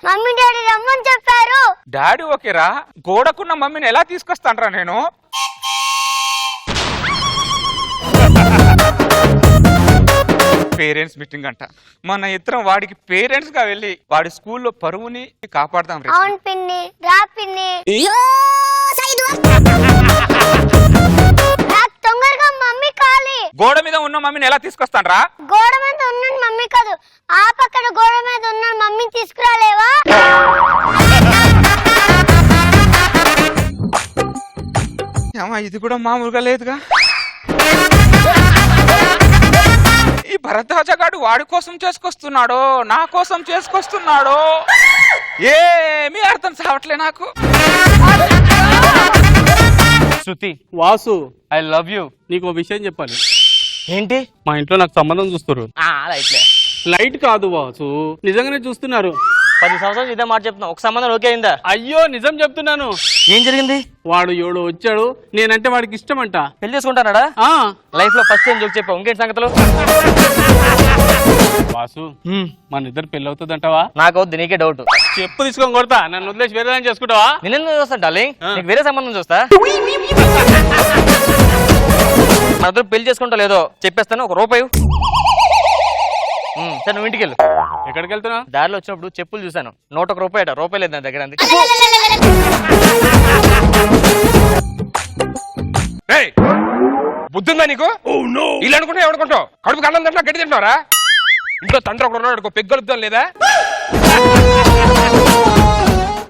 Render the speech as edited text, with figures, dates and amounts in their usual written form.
Mummy daddy రమ్మని చెప్పారు. Daddy ఓకేరా, గోడకున్న మమ్మీని ఎలా తీసుకొస్తానరా నేను? పేరెంట్స్ మీటింగ్ అంట. మన ఇద్దరం వాడికి పేరెంట్స్ గా వెళ్ళి వాడి స్కూల్లో పరువుని కాపాడదాం. అవును పిన్ని, రా పిన్ని. నాకు తొందరగా మమ్మీ కాలి. గోడ మీద ఉన్న మమ్మీని ఎలా తీసుకొస్తానరా? గోడ మీద ఉన్న మమ్మీ కాదు, ఆ పక్కన గోడ మీద ఉన్న మమ్మీని తీసుకురాలేవా? ఇది కూడా మామూలుగా లేదుగా. ఈ భరద్వాజగాడు వాడి కోసం చేసుకొస్తున్నాడో నా కోసం చేసుకొస్తున్నాడో ఏమీ అర్థం కావట్లే నాకు. శృతి, వాసు, ఐ లవ్ యూ. నీకు ఒక విషయం చెప్పాలి. ఏంటి? మా ఇంట్లో నాకు సంబంధం చూస్తారు. లైట్లే. లైట్ కాదు వాసు, నిజంగానే చూస్తున్నారు. 10 సంవత్సరాలు ఇదే మాట చెప్తున్నా, ఒక సంబంధం ఓకే అయిందా? అయ్యో నిజం చెప్తున్నాను. ఏం జరిగింది? వాడు ఎవడో వచ్చాడు, నేనంటే వాడికి ఇష్టమంట. పెళ్లి చేసుకుంటానాడా? లైఫ్ లో ఫస్ట్ టైం జోక్ చెప్పావు, ఇంకేంటి సంగతులు? వాసు, మన ఇద్దరు పెళ్లి అవుతుందంటావా? నాకు వద్దు, నీకే డౌట్. చెప్పు తీసుకొని కొడతా, నన్ను వదిలేసి వేరే దాన్ని చేసుకుంటావా? నేను చూస్తా డార్లింగ్, నీకు వేరే సంబంధం చూస్తా. మన ఇద్దరు పెళ్లి చేసుకుంటా లేదో చెప్పేస్తాను, 1 రూపాయి. సరే నువ్వు ఇంటికి వెళ్ళు. ఎక్కడికి వెళ్తున్నా? దారిలో వచ్చినప్పుడు చెప్పులు చూసాను, 101 రూపాయి అట, రూపాయి లేదు నా దగ్గర. అందుకే బుద్ధుందా నీకు? ఇల్లు అనుకుంటా ఎవడుకుంటావు? కడుపు కన్నం తింటా గట్టి తింటారా? ఇంట్లో తండ్రి ఒకడు ఉన్నాడు, పెగ్గలుద్దాం లేదా?